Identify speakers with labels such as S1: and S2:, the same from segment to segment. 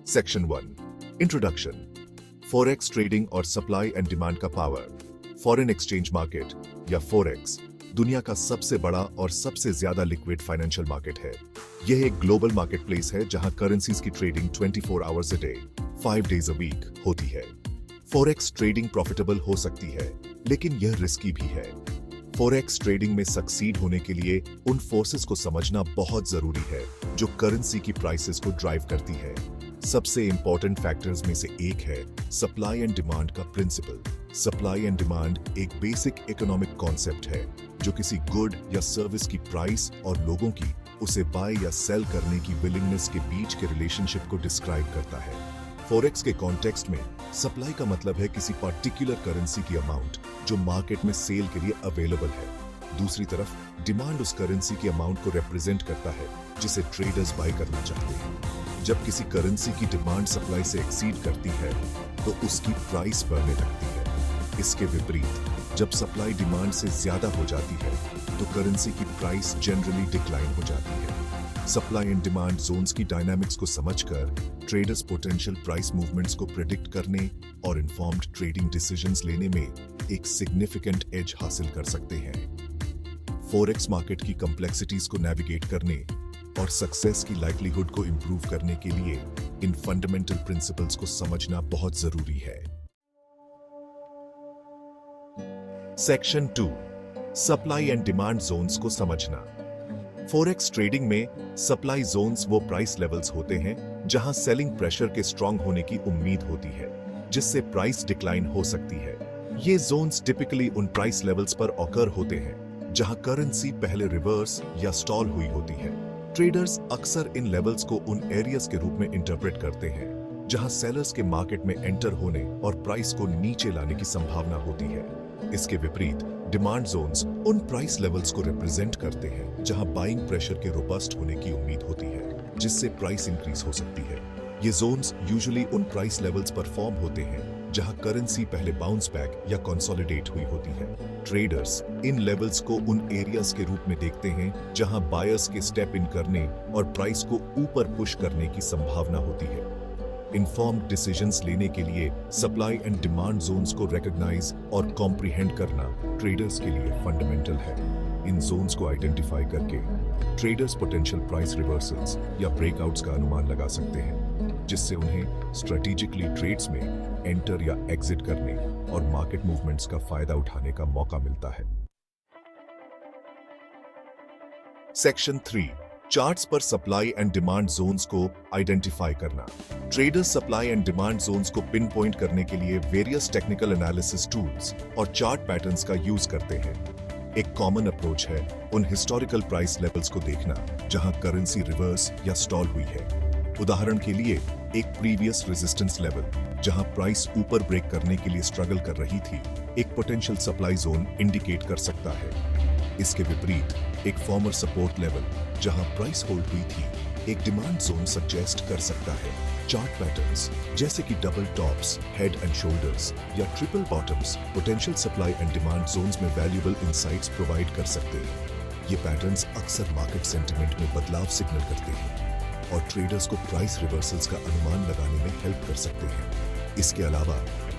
S1: Section 1 introduction. Forex trading और supply and demand का power. Foreign exchange market या forex दुनिया का सबसे बड़ा और सबसे ज्यादा लिक्विड फाइनेंशियल मार्केट है। यह एक ग्लोबल मार्केट प्लेस है जहां करेंसीज की trading 24 hours a day 5 days a week होती है। फॉरेक्स ट्रेडिंग प्रॉफिटेबल हो सकती है, लेकिन यह रिस्की भी है। फॉरेक्स ट्रेडिंग में सक्सीड होने के लिए उन फोर्सेस को समझना बहुत जरूरी है जो करेंसी की प्राइसेस को ड्राइव करती है। सबसे इंपॉर्टेंट फैक्टर्स में से एक है सप्लाई एंड डिमांड का प्रिंसिपल। सप्लाई एंड डिमांड एक बेसिक इकोनॉमिक कॉन्सेप्ट है जो किसी गुड या सर्विस की प्राइस और लोगों की उसे बाय या सेल करने की विलिंगनेस के बीच के रिलेशनशिप को डिस्क्राइब करता है। फॉरेक्स के कॉन्टेक्स्ट में सप्लाई का मतलब है किसी पर्टिकुलर करेंसी की अमाउंट जो मार्केट में सेल के लिए अवेलेबल है। दूसरी तरफ डिमांड उस करेंसी की अमाउंट को रिप्रेजेंट करता है जिसे ट्रेडर्स बाय करना चाहते हैं। जब किसी करेंसी की डिमांड सप्लाई से एक्सीड करती है तो उसकी प्राइस बढ़ने लगती है। इसके विपरीत जब सप्लाई डिमांड से ज्यादा हो जाती है तो करेंसी की प्राइस जनरली डिक्लाइन हो जाती है। सप्लाई एंड डिमांड जोन्स की डायनामिक्स को समझकर ट्रेडर्स पोटेंशियल प्राइस मूवमेंट्स को प्रिडिक्ट करने और इन्फॉर्म्ड ट्रेडिंग डिसीजंस लेने में एक सिग्निफिकेंट एज हासिल कर सकते हैं। फॉरेक्स मार्केट की कॉम्प्लेक्सिटीज को नेविगेट करने और सक्सेस की लाइक्लीहुड को इंप्रूव करने के लिए इन फंडामेंटल प्रिंसिपल्स को समझना बहुत जरूरी है। Section 2 supply and demand zones को समझना। फॉरेक्स ट्रेडिंग में सप्लाई जोन्स वो प्राइस लेवल्स होते हैं जहां सेलिंग प्रेशर के स्ट्रांग होने की उम्मीद होती है, जिससे प्राइस डिक्लाइन हो सकती है। ये जोन्स टिपिकली उन प्राइस लेवल्स पर ऑकर होते हैं जहां करेंसी पहले रिवर्स या स्टॉल हुई होती है। ट्रेडर्स अक्सर इन लेवल्स को उन एरियाज के रूप में इंटरप्रेट करते हैं जहां सेलर्स के मार्केट में एंटर होने और प्राइस को नीचे लाने की संभावना होती है। इसके विपरीत डिमांड जोन्स उन प्राइस लेवल्स को रिप्रेजेंट करते हैं जहां बाइंग प्रेशर के रोबस्ट होने की उम्मीद होती है, जिससे प्राइस इंक्रीज हो सकती है। ये जोन्स यूजुअली उन प्राइस लेवल्स पर फॉर्म होते हैं जहां करेंसी पहले बाउंस बैक या कंसोलिडेट हुई होती है। ट्रेडर्स इन लेवल्स को उन एरियाज के रूप में देखते हैं जहां बायर्स के स्टेप इन करने और प्राइस को ऊपर पुश करने की संभावना होती है। इन्फॉर्म्ड डिसीजंस लेने के लिए सप्लाई एंड डिमांड जोन्स को रिकॉग्नाइज और कॉम्प्रिहेंड करना ट्रेडर्स के लिए फंडामेंटल है। इन जोन्स को आइडेंटिफाई करके ट्रेडर्स पोटेंशियल प्राइस रिवर्सल्स या ब्रेकआउट्स का अनुमान लगा सकते हैं, जिससे उन्हें स्ट्रेटेजिकली ट्रेड्स में एंटर या एग्जिट करने और मार्केट मूवमेंट्स का फायदा उठाने का मौका मिलता है। सेक्शन 3 चार्ट्स पर सप्लाई एंड डिमांड जोन्स को आइडेंटिफाई करना। Traders supply and demand zones को पिन पॉइंट करने के लिए वेरियस टेक्निकल एनालिसिस टूल्स और चार्ट पैटर्न्स का यूज करते हैं। एक कॉमन अप्रोच है उन हिस्टोरिकल प्राइस लेवल्स को देखना जहां करेंसी रिवर्स या स्टॉल हुई है। उदाहरण के लिए एक प्रीवियस रेजिस्टेंस लेवल जहां प्राइस ऊपर ब्रेक करने के लिए स्ट्रगल कर रही थी, एक पोटेंशियल सप्लाई जोन इंडिकेट कर सकता है। इसके विपरीत एक फॉर्मर सपोर्ट लेवल जहां प्राइस होल्ड हुई थी, एक डिमांड जोन सजेस्ट कर सकता है। चार्ट पैटर्न्स जैसे कि double tops, head and shoulders या triple bottoms potential supply and demand zones में वैल्यूएबल इंसाइट्स प्रोवाइड कर सकते हैं। ये पैटर्न्स अक्सर मार्केट सेंटिमेंट में बदलाव सिग्नल करते हैं और ट्रेडर्स को प्राइस रिवर्सल्स का अनुमान लगाने में हेल्प कर सकते हैं। इसके अलावा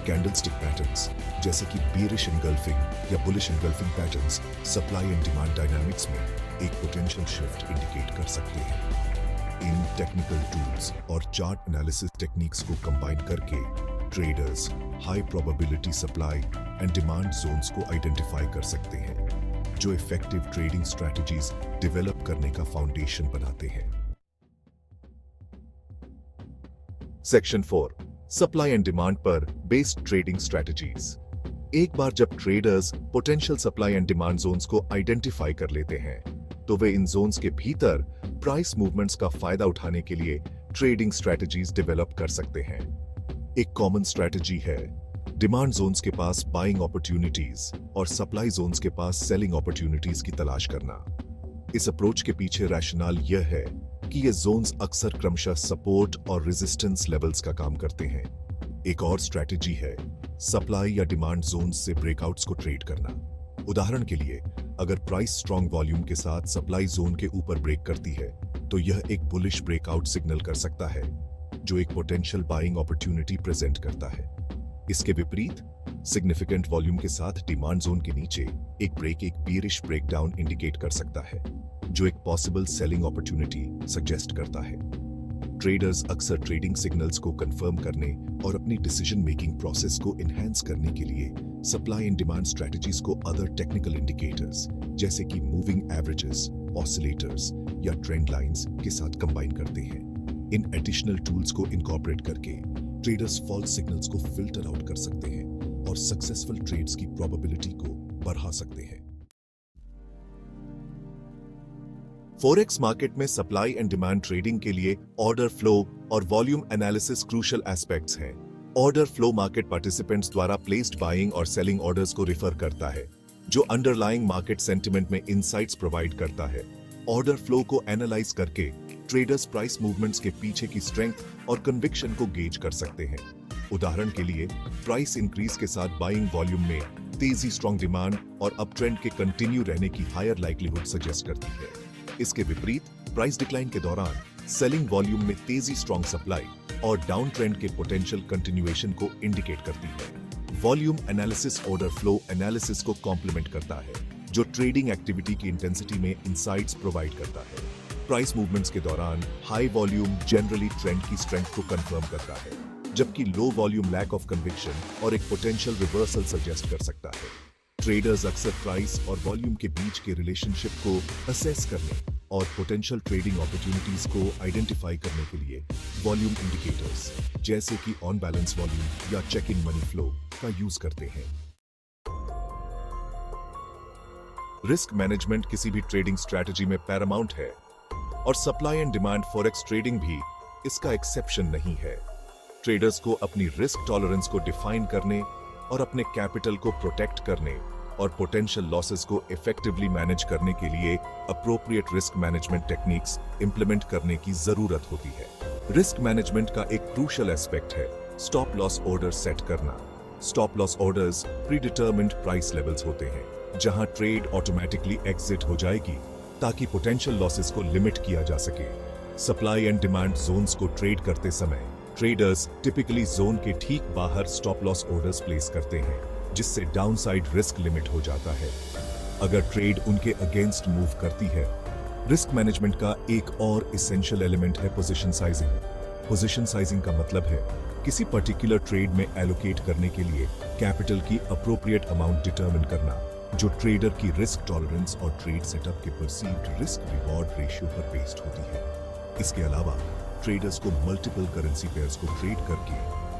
S1: कैंडलस्टिक पैटर्न्स जैसे कि बीरिश एंगल्फिंग या bullish engulfing patterns supply and demand dynamics में एक पोटेंशियल शिफ्ट इंडिकेट कर सकते हैं। इन टेक्निकल टूल्स और चार्ट एनालिसिस टेक्निक्स को कंबाइन करके traders high probability supply and demand zones को आइडेंटिफाई कर सकते हैं, जो इफेक्टिव ट्रेडिंग स्ट्रेटजीज डेवलप करने का फाउंडेशन बनाते हैं। सेक्शन 4 सप्लाई एंड डिमांड पर बेस्ड ट्रेडिंग स्ट्रेटजीज। एक बार जब traders potential supply and demand zones को आइडेंटिफाई कर लेते हैं तो वे इन जोन्स के भीतर प्राइस मूवमेंट्स का फायदा उठाने के लिए ट्रेडिंग स्ट्रेटजीज डेवलप कर सकते हैं। एक कॉमन स्ट्रेटजी है डिमांड जोन्स के पास बाइंग अपॉर्चुनिटीज और सप्लाई जोन्स के पास सेलिंग अपॉर्चुनिटीज की तलाश करना। इस अप्रोच के पीछे रैशनल यह है कि ये जोन्स अक्सर क्रमशः सपोर्ट और रेजिस्टेंस लेवल्स का काम करते हैं। एक और स्ट्रेटजी है सप्लाई या डिमांड जोन्स से ब्रेकआउट्स को ट्रेड करना। उदाहरण के लिए अगर प्राइस स्ट्रॉन्ग वॉल्यूम के साथ सप्लाई जोन के ऊपर ब्रेक करती है तो यह एक बुलिश ब्रेकआउट सिग्नल कर सकता है। जो एक पोटेंशियल बाइंग अपॉर्चुनिटी प्रेजेंट करता है। इसके विपरीत सिग्निफिकेंट वॉल्यूम के साथ डिमांड जोन के नीचे एक ब्रेक एक बियरिश ब्रेकडाउन इंडिकेट कर सकता है, जो एक पॉसिबल सेलिंग अपॉर्चुनिटी सजेस्ट करता है। ट्रेडर्स अक्सर ट्रेडिंग सिग्नल्स को कंफर्म करने और अपनी डिसीजन मेकिंग प्रोसेस को एनहांस करने के लिए सप्लाई एंड डिमांड स्ट्रेटजीज को अदर टेक्निकल इंडिकेटर्स जैसे कि मूविंग एवरेजेस, ऑसिलेटर्स या ट्रेंड लाइंस के साथ कंबाइन करते हैं। इन एडिशनल टूल्स को इनकॉर्पोरेट करके ट्रेडर्स फॉल्स सिग्नल्स को फिल्टर आउट कर सकते हैं और सक्सेसफुल ट्रेड्स की प्रोबेबिलिटी को बढ़ा सकते हैं। फॉरेक्स मार्केट में सप्लाई एंड डिमांड ट्रेडिंग के लिए ऑर्डर फ्लो और वॉल्यूम एनालिसिस क्रूशियल एस्पेक्ट्स हैं। ऑर्डर फ्लो मार्केट पार्टिसिपेंट्स द्वारा प्लेस्ड बाइंग और सेलिंग ऑर्डर्स को रिफर करता है, जो अंडरलाइंग मार्केट सेंटिमेंट में इनसाइट्स प्रोवाइड करता है। ऑर्डर फ्लो को एनालाइज करके ट्रेडर्स प्राइस मूवमेंट्स के पीछे की स्ट्रेंथ और कन्विक्शन को गेज कर सकते हैं। उदाहरण के लिए, प्राइस इंक्रीज के साथ बाइंग वॉल्यूम में तेजी स्ट्रॉन्ग डिमांड और अप ट्रेंड के कंटिन्यू रहने की हायर लाइक्लीहुड सजेस्ट करती है। इसके विपरीत, प्राइस डिक्लाइन के दौरान सेलिंग वॉल्यूम में तेजी स्ट्रॉन्ग सप्लाई और डाउन ट्रेंड के पोटेंशियल कंटिन्यूएशन को इंडिकेट करती है। Volume analysis order flow analysis को कॉम्प्लीमेंट करता है, जो ट्रेडिंग एक्टिविटी की इंटेंसिटी में इंसाइट्स प्रोवाइड करता है। प्राइस मूवमेंट्स के दौरान हाई वॉल्यूम जनरली ट्रेंड की स्ट्रेंथ को कंफर्म करता है, जबकि low volume lack of conviction और एक पोटेंशियल रिवर्सल सजेस्ट कर सकता है। ट्रेडर्स अक्सर प्राइस और वॉल्यूम के बीच के रिलेशनशिप को असेस करने और पोटेंशियल ट्रेडिंग अपॉर्चुनिटीज को आइडेंटिफाई करने के लिए वॉल्यूम इंडिकेटर्स जैसे कि ऑन बैलेंस वॉल्यूम या चेक इन मनी फ्लो का यूज करते हैं। रिस्क मैनेजमेंट किसी भी ट्रेडिंग स्ट्रैटेजी में पैरामाउंट है और supply and demand forex trading भी इसका एक्सेप्शन नहीं है। ट्रेडर्स को अपनी रिस्क टॉलरेंस को डिफाइन करने और अपने कैपिटल को प्रोटेक्ट करने और पोटेंशियल लॉसेस को इफेक्टिवली मैनेज करने के लिए appropriate risk management techniques implement करने की जरूरत होती है। रिस्क मैनेजमेंट का एक क्रूशियल एस्पेक्ट है स्टॉप लॉस ऑर्डर सेट करना। Stop loss orders pre determined price levels होते हैं, जहां ट्रेड ऑटोमेटिकली एग्जिट हो जाएगी ताकि पोटेंशियल लॉसेस को लिमिट किया जा सके। सप्लाई एंड डिमांड जोन्स को ट्रेड करते समय ट्रेडर्स टिपिकली जोन के ठीक बाहर स्टॉप लॉस ऑर्डर्स प्लेस करते हैं, जिससे डाउनसाइड रिस्क लिमिट हो जाता है अगर ट्रेड उनके अगेंस्ट मूव करती है। रिस्क मैनेजमेंट का एक और इसेंशियल एलिमेंट है पोजीशन साइजिंग। पोजीशन साइजिंग का मतलब है किसी पर्टिकुलर ट्रेड में एलोकेट करने के लिए कैपिटल की अप्रोप्रिएट अमाउंट डिटरमिन करना, जो ट्रेडर की रिस्क टॉलरेंस और ट्रेड सेटअप के परसीव्ड रिस्क रिवॉर्ड रेशियो पर बेस्ड होती है। इसके अलावा ट्रेडर्स को मल्टीपल करेंसी पेयर्स को ट्रेड करके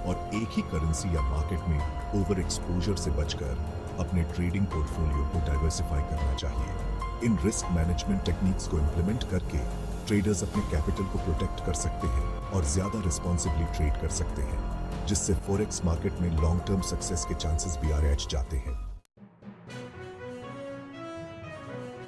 S1: और एक ही करेंसी या मार्केट में ओवर एक्सपोजर से बचकर अपने ट्रेडिंग पोर्टफोलियो को डाइवर्सिफाई करना चाहिए। इन रिस्क मैनेजमेंट टेक्निक्स को इंप्लीमेंट करके ट्रेडर्स अपने कैपिटल को प्रोटेक्ट कर सकते हैं और ज्यादा रिस्पॉन्सिबली ट्रेड कर सकते हैं, जिससे फॉरेक्स मार्केट में लॉन्ग टर्म सक्सेस के चांसेस भी बढ़ जाते हैं।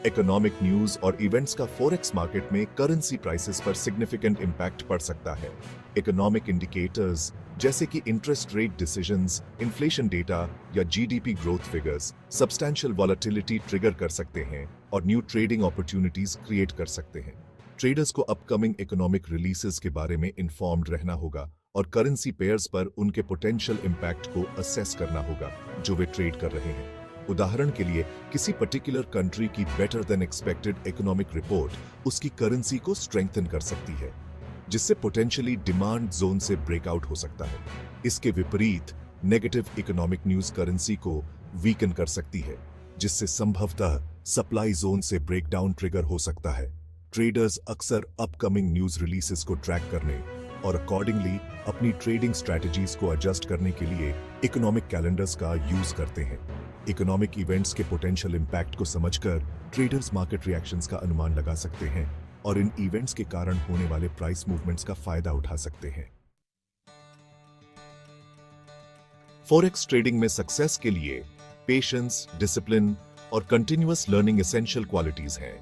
S1: इकोनॉमिक न्यूज और इवेंट्स का फॉरेक्स मार्केट में करेंसी प्राइसेस पर सिग्निफिकेंट इंपैक्ट पड़ सकता है। इकोनॉमिक इंडिकेटर्स जैसे कि interest rate decisions, inflation data या GDP growth figures substantial volatility trigger कर सकते हैं और न्यू ट्रेडिंग अपॉर्चुनिटीज क्रिएट कर सकते हैं। ट्रेडर्स को अपकमिंग इकोनॉमिक रिलीजेस के बारे में इन्फॉर्म्ड रहना होगा और करेंसी पेयर्स पर उनके पोटेंशियल इंपैक्ट को असेस करना होगा जो वे ट्रेड कर रहे हैं। उदाहरण के लिए, किसी पर्टिकुलर कंट्री की better than expected economic report उसकी करेंसी को स्ट्रेंथन कर सकती है, जिससे पोटेंशियली डिमांड जोन से ब्रेकआउट हो सकता है। इसके विपरीत, नेगेटिव इकोनॉमिक न्यूज करेंसी को वीकन कर सकती है, जिससे संभवतः सप्लाई जोन से ब्रेकडाउन ट्रिगर हो सकता है। ट्रेडर्स अक्सर अपकमिंग न्यूज रिलीजेस को ट्रैक करने और अकॉर्डिंगली अपनी ट्रेडिंग स्ट्रैटेजीज को एडजस्ट करने के लिए इकोनॉमिक कैलेंडर्स का यूज करते हैं। इकोनॉमिक इवेंट्स के पोटेंशियल इंपैक्ट को समझकर ट्रेडर्स मार्केट रिएक्शंस का अनुमान लगा सकते हैं और इन इवेंट्स के कारण होने वाले प्राइस मूवमेंट्स का फायदा उठा सकते हैं। फॉरेक्स ट्रेडिंग में सक्सेस के लिए पेशेंस, डिसिप्लिन और कंटिन्यूअस लर्निंग एसेंशियल क्वालिटीज हैं।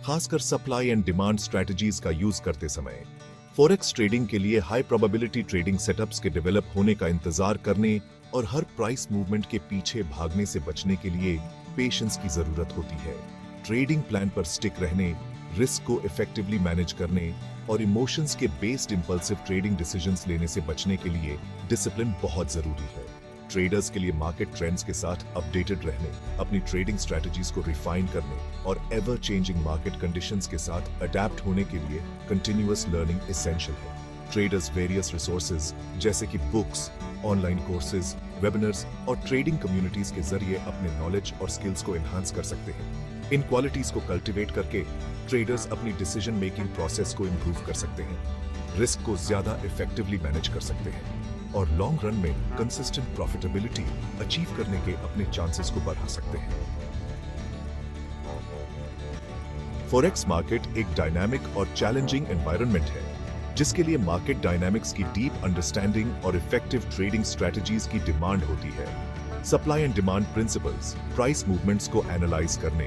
S1: खासकर सप्लाई एंड डिमांड स्ट्रैटेजीज का यूज करते समय फॉरेक्स ट्रेडिंग के लिए हाई प्रोबेबिलिटी ट्रेडिंग सेटअप्स के डेवलप होने का इंतजार करने और हर प्राइस मूवमेंट के पीछे भागने से बचने के लिए पेशेंस की जरूरत होती है। ट्रेडिंग प्लान पर स्टिक रहने, रिस्क को इफेक्टिवली मैनेज करने और इमोशंस के बेस्ड इंपल्सिव ट्रेडिंग डिसीजंस लेने से बचने के लिए डिसिप्लिन बहुत जरूरी है। ट्रेडर्स के लिए मार्केट ट्रेंड्स के साथ अपडेटेड रहने, अपनी ट्रेडिंग स्ट्रेटजीज को रिफाइन करने और एवर चेंजिंग मार्केट कंडीशंस के साथ अडेप्ट होने के लिए कंटिन्यूअस लर्निंग एसेंशियल है। ट्रेडर्स वेरियस रिसोर्सेज जैसे कि बुक्स, ऑनलाइन कोर्सेज, वेबिनार्स और ट्रेडिंग कम्युनिटीज के जरिए अपने नॉलेज और स्किल्स को एनहांस कर सकते हैं। इन क्वालिटीज को कल्टीवेट करके ट्रेडर्स अपनी डिसीजन मेकिंग प्रोसेस को इंप्रूव कर सकते हैं, रिस्क को ज्यादा इफेक्टिवली मैनेज कर सकते हैं और लॉन्ग रन में कंसिस्टेंट प्रॉफिटेबिलिटी अचीव करने के अपने चांसेस को बढ़ा सकते हैं। फॉरेक्स मार्केट एक डायनामिक और चैलेंजिंग एनवायरनमेंट है जिसके लिए मार्केट डायनामिक्स की डीप अंडरस्टैंडिंग और इफेक्टिव ट्रेडिंग स्ट्रेटजीज की डिमांड होती है। Supply and demand principles price movements को एनालाइज करने,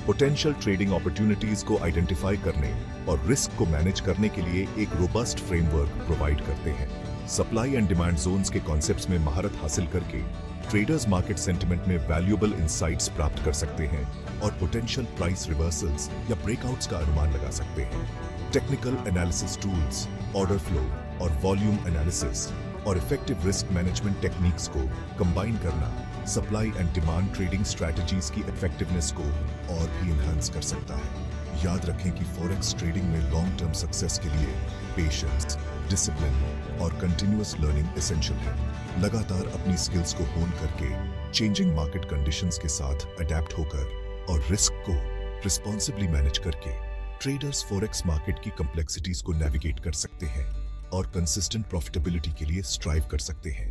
S1: पोटेंशियल ट्रेडिंग अपॉर्चुनिटीज को आइडेंटिफाई करने और रिस्क को मैनेज करने के लिए एक रोबस्ट फ्रेमवर्क प्रोवाइड करते हैं। सप्लाई एंड डिमांड जोन्स के कॉन्सेप्ट्स में महारत हासिल करके ट्रेडर्स मार्केट सेंटिमेंट में वैल्यूएबल इंसाइट्स प्राप्त कर सकते हैं और पोटेंशियल प्राइस रिवर्सल्स या ब्रेकआउट्स का अनुमान लगा सकते हैं। Technical analysis tools, order flow और वॉल्यूम एनालिसिस और इफेक्टिव रिस्क मैनेजमेंट टेक्निक्स को कंबाइन करना supply and demand trading strategies की इफेक्टिवनेस को और भी एनहांस कर सकता है। याद रखें कि फॉरेक्स ट्रेडिंग में लॉन्ग टर्म सक्सेस के लिए पेशेंस, डिसिप्लिन और कंटिन्यूअस लर्निंग एसेंशियल है। लगातार अपनी स्किल्स को होन करके चेंजिंग मार्केट कंडीशंस के साथ अडेप्ट होकर और रिस्क को रिस्पॉन्सिबली मैनेज करके ट्रेडर्स फॉरेक्स मार्केट की कॉम्प्लेक्सिटीज को नेविगेट कर सकते हैं और कंसिस्टेंट प्रॉफिटेबिलिटी के लिए स्ट्राइव कर सकते हैं।